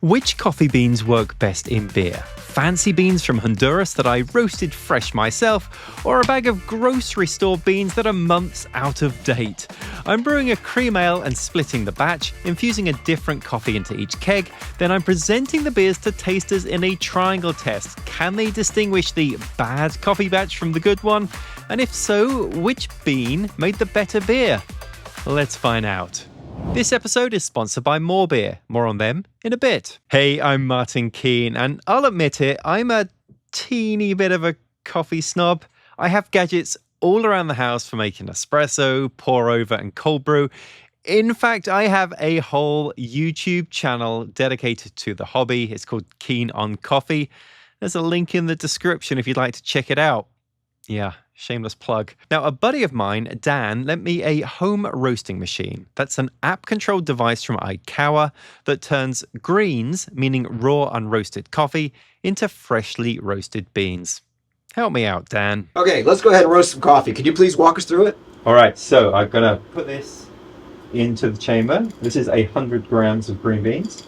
Which coffee beans work best in beer? Fancy beans from Honduras that I roasted fresh myself, or a bag of grocery store beans that are months out of date? I'm brewing a cream ale and splitting the batch, infusing a different coffee into each keg, then I'm presenting the beers to tasters in a triangle test. Can they distinguish the bad coffee batch from the good one? And if so, which bean made the better beer? Let's find out. This episode is sponsored by More Beer. More on them in a bit. Hey, I'm Martin Keane, and I'll admit it, I'm a teeny bit of a coffee snob. I have gadgets all around the house for making espresso, pour over, and cold brew. In fact, I have a whole YouTube channel dedicated to the hobby. It's called Keen on Coffee. There's a link in the description if you'd like to check it out. Yeah, shameless plug. Now, a buddy of mine, Dan, lent me a home roasting machine. That's an app-controlled device from Ikawa that turns greens, meaning raw unroasted coffee, into freshly roasted beans. Help me out, Dan. Okay, let's go ahead and roast some coffee. Could you please walk us through it? All right, so I'm going to put this into the chamber. This is 100 grams of green beans.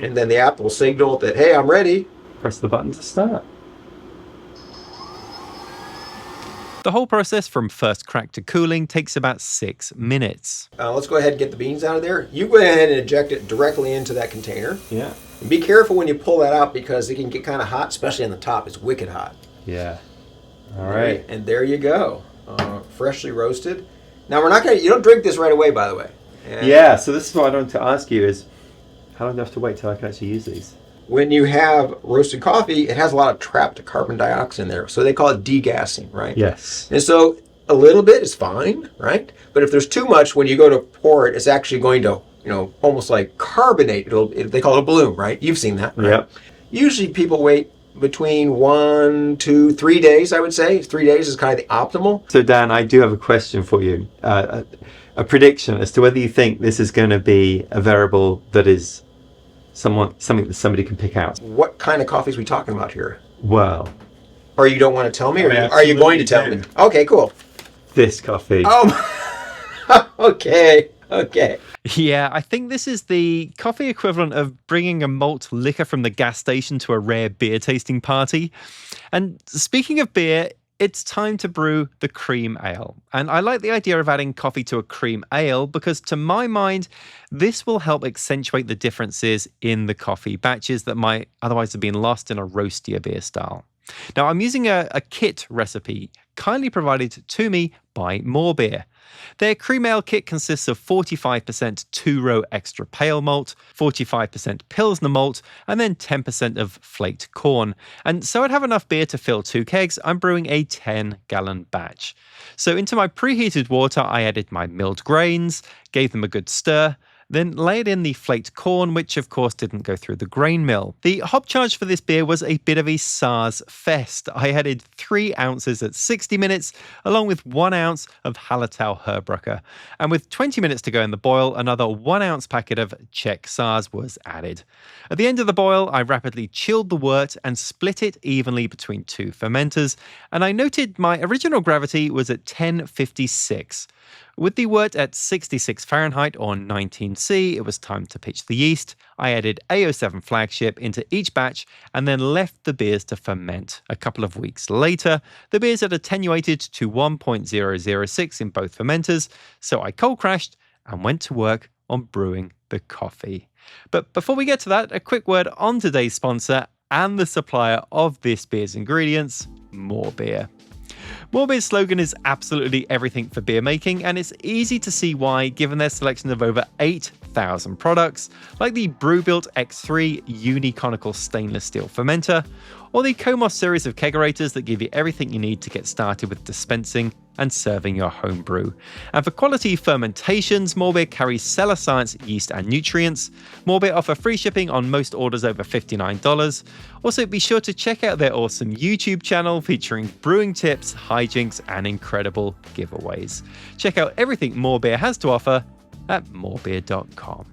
And then the app will signal that, hey, I'm ready. Press the button to start. The whole process from first crack to cooling takes about 6 minutes. Let's go ahead and get the beans out of there. You go ahead and inject it directly into that container. Yeah. And be careful when you pull that out because it can get kind of hot, especially on the top. It's wicked hot. Yeah. All right. And there you go. Freshly roasted. Now we're not going to, you don't drink this right away, by the way. Yeah, so this is what I wanted to ask you is, how long do I have to wait till I can actually use these? When you have roasted coffee, it has a lot of trapped carbon dioxide in there. So they call it degassing, right? Yes. And so a little bit is fine, right? But if there's too much, when you go to pour it, it's actually going to, almost like carbonate. They call it a bloom, right? You've seen that, right? Yep. Usually people wait between 1, 2, 3 days, I would say. 3 days is kind of the optimal. So Dan, I do have a question for you. A prediction as to whether you think this is going to be a variable that is something that somebody can pick out. What kind of coffees are we talking about here? Well, or you don't want to tell me, or are you going to tell me? Okay, cool. This coffee. Oh, okay. Yeah, I think this is the coffee equivalent of bringing a malt liquor from the gas station to a rare beer tasting party. And speaking of beer, it's time to brew the cream ale. And I like the idea of adding coffee to a cream ale because, to my mind, this will help accentuate the differences in the coffee batches that might otherwise have been lost in a roastier beer style. Now, I'm using a kit recipe kindly provided to me by More Beer. Their cream ale kit consists of 45% two-row extra pale malt, 45% Pilsner malt, and then 10% of flaked corn. And so I'd have enough beer to fill 2 kegs. I'm brewing a 10-gallon batch. So into my preheated water, I added my milled grains, gave them a good stir, then layered in the flaked corn, which of course didn't go through the grain mill. The hop charge for this beer was a bit of a SARS fest. I added 3 ounces at 60 minutes, along with 1 ounce of Hallertau Herbrucker. And with 20 minutes to go in the boil, another 1 ounce packet of Czech SARS was added. At the end of the boil, I rapidly chilled the wort and split it evenly between 2 fermenters. And I noted my original gravity was at 1056. With the wort at 66 Fahrenheit or 19C, it was time to pitch the yeast. I added A07 flagship into each batch and then left the beers to ferment. A couple of weeks later, the beers had attenuated to 1.006 in both fermenters, so I cold crashed and went to work on brewing the coffee. But before we get to that, a quick word on today's sponsor and the supplier of this beer's ingredients, More Beer. More Beer's slogan is absolutely everything for beer making, and it's easy to see why given their selection of over 8,000 products, like the Brewbuilt X3 Uniconical stainless steel fermenter, or the Comos series of kegerators that give you everything you need to get started with dispensing and serving your home brew. And for quality fermentations, More Beer carries Cellar Science yeast and nutrients. More Beer offer free shipping on most orders over $59. Also, be sure to check out their awesome YouTube channel featuring brewing tips, hijinks, and incredible giveaways. Check out everything More Beer has to offer at morebeer.com.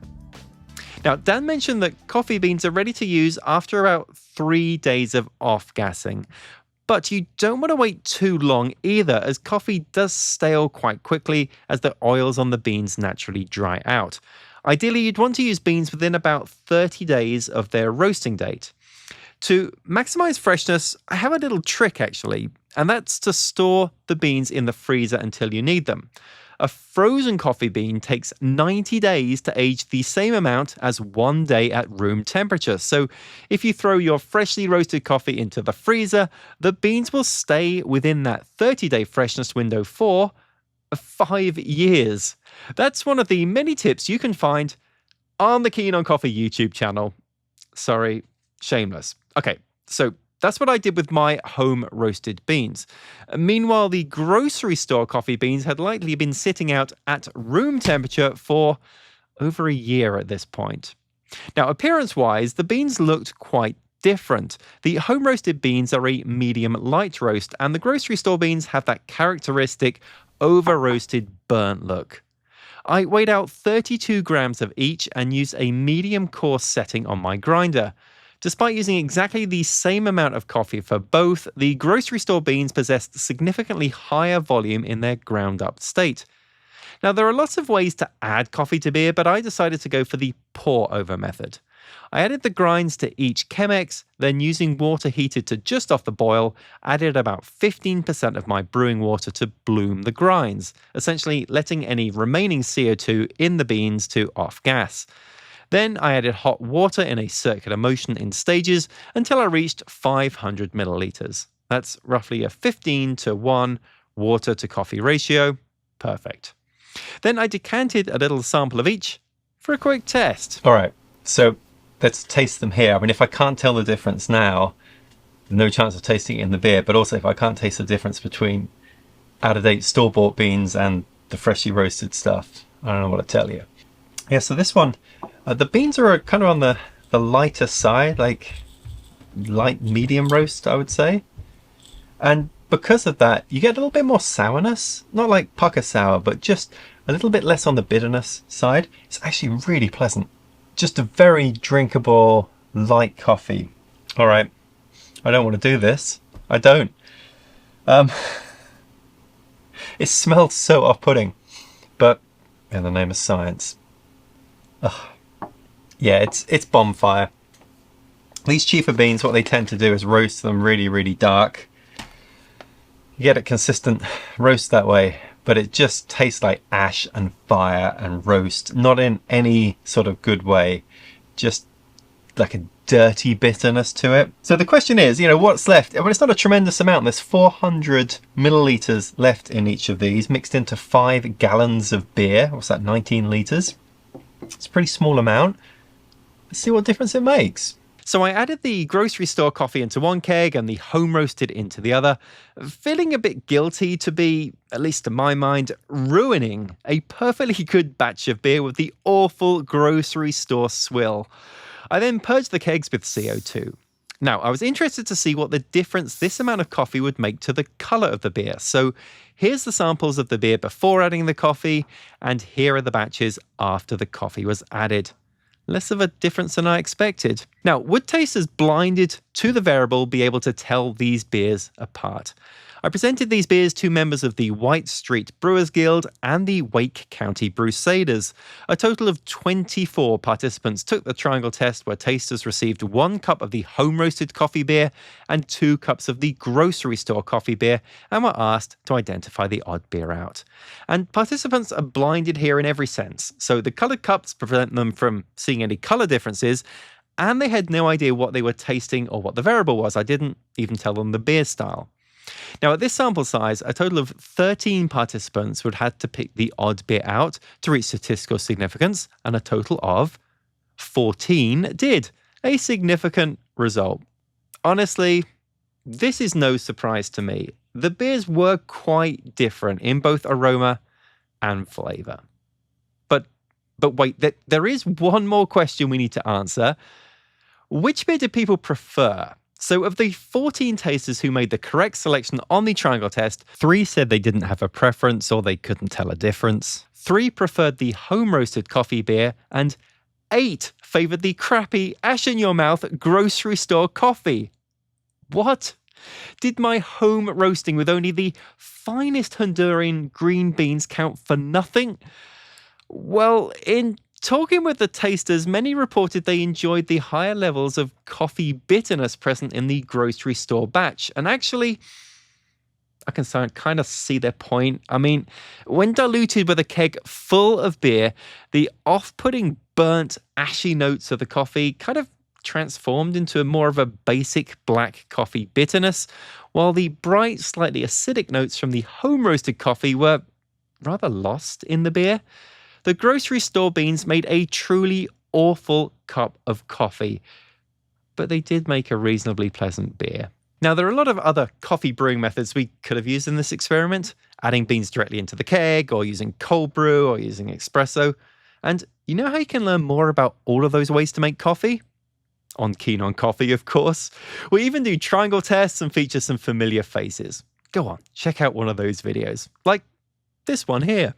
Now, Dan mentioned that coffee beans are ready to use after about 3 days of off-gassing. But you don't want to wait too long either, as coffee does stale quite quickly as the oils on the beans naturally dry out. Ideally, you'd want to use beans within about 30 days of their roasting date. To maximize freshness, I have a little trick actually, and that's to store the beans in the freezer until you need them. A frozen coffee bean takes 90 days to age the same amount as 1 day at room temperature. So if you throw your freshly roasted coffee into the freezer, the beans will stay within that 30-day freshness window for 5 years. That's one of the many tips you can find on the Keen on Coffee YouTube channel. Sorry, shameless. Okay, so that's what I did with my home roasted beans. Meanwhile, the grocery store coffee beans had likely been sitting out at room temperature for over a year at this point. Now, appearance-wise, the beans looked quite different. The home roasted beans are a medium light roast, and the grocery store beans have that characteristic over roasted burnt look. I weighed out 32 grams of each and used a medium coarse setting on my grinder. Despite using exactly the same amount of coffee for both, the grocery store beans possessed significantly higher volume in their ground up state. Now, there are lots of ways to add coffee to beer, but I decided to go for the pour over method. I added the grinds to each Chemex, then using water heated to just off the boil, added about 15% of my brewing water to bloom the grinds, essentially letting any remaining CO2 in the beans to off gas. Then I added hot water in a circular motion in stages until I reached 500 milliliters. That's roughly a 15:1 water to coffee ratio. Perfect. Then I decanted a little sample of each for a quick test. All right, so let's taste them here. I mean, if I can't tell the difference now, no chance of tasting it in the beer, but also if I can't taste the difference between out-of-date store-bought beans and the freshly roasted stuff, I don't know what to tell you. Yeah, so this one, the beans are kind of on the lighter side, like light medium roast, I would say. And because of that, you get a little bit more sourness, not like pucker sour, but just a little bit less on the bitterness side. It's actually really pleasant. Just a very drinkable, light coffee. All right, I don't want to do this. I don't. It smells so off-putting, but in the name of science. Ugh. Yeah, it's bonfire. These cheaper beans, what they tend to do is roast them really, really dark. You get a consistent roast that way, but it just tastes like ash and fire and roast, not in any sort of good way, just like a dirty bitterness to it. So the question is, what's left? Well, it's not a tremendous amount. There's 400 milliliters left in each of these, mixed into 5 gallons of beer. What's that, 19 liters? It's a pretty small amount. Let's see what difference it makes. So I added the grocery store coffee into one keg and the home roasted into the other, feeling a bit guilty to be, at least to my mind, ruining a perfectly good batch of beer with the awful grocery store swill. I then purged the kegs with CO2. Now, I was interested to see what the difference this amount of coffee would make to the colour of the beer. So here's the samples of the beer before adding the coffee, and here are the batches after the coffee was added. Less of a difference than I expected. Now, would tasters blinded to the variable be able to tell these beers apart? I presented these beers to members of the White Street Brewers Guild and the Wake County Brusaders. A total of 24 participants took the triangle test, where tasters received 1 cup of the home-roasted coffee beer and 2 cups of the grocery store coffee beer, and were asked to identify the odd beer out. And participants are blinded here in every sense, so the coloured cups prevent them from seeing any colour differences, and they had no idea what they were tasting or what the variable was. I didn't even tell them the beer style. Now, at this sample size, a total of 13 participants would have to pick the odd beer out to reach statistical significance, and a total of 14 did. A significant result. Honestly, this is no surprise to me. The beers were quite different in both aroma and flavour. But wait, there is one more question we need to answer. Which beer did people prefer? So of the 14 tasters who made the correct selection on the triangle test, 3 said they didn't have a preference or they couldn't tell a difference. 3 preferred the home-roasted coffee beer, and 8 favoured the crappy, ash-in-your-mouth grocery store coffee. What? Did my home roasting with only the finest Honduran green beans count for nothing? Well, in talking with the tasters, many reported they enjoyed the higher levels of coffee bitterness present in the grocery store batch. And actually, I can kind of see their point. I mean, when diluted with a keg full of beer, the off-putting, burnt, ashy notes of the coffee kind of transformed into more of a basic black coffee bitterness, while the bright, slightly acidic notes from the home-roasted coffee were rather lost in the beer. The grocery store beans made a truly awful cup of coffee, but they did make a reasonably pleasant beer. Now, there are a lot of other coffee brewing methods we could have used in this experiment, adding beans directly into the keg, or using cold brew, or using espresso. And you know how you can learn more about all of those ways to make coffee? On Keen on Coffee, of course. We even do triangle tests and feature some familiar faces. Go on, check out one of those videos, like this one here.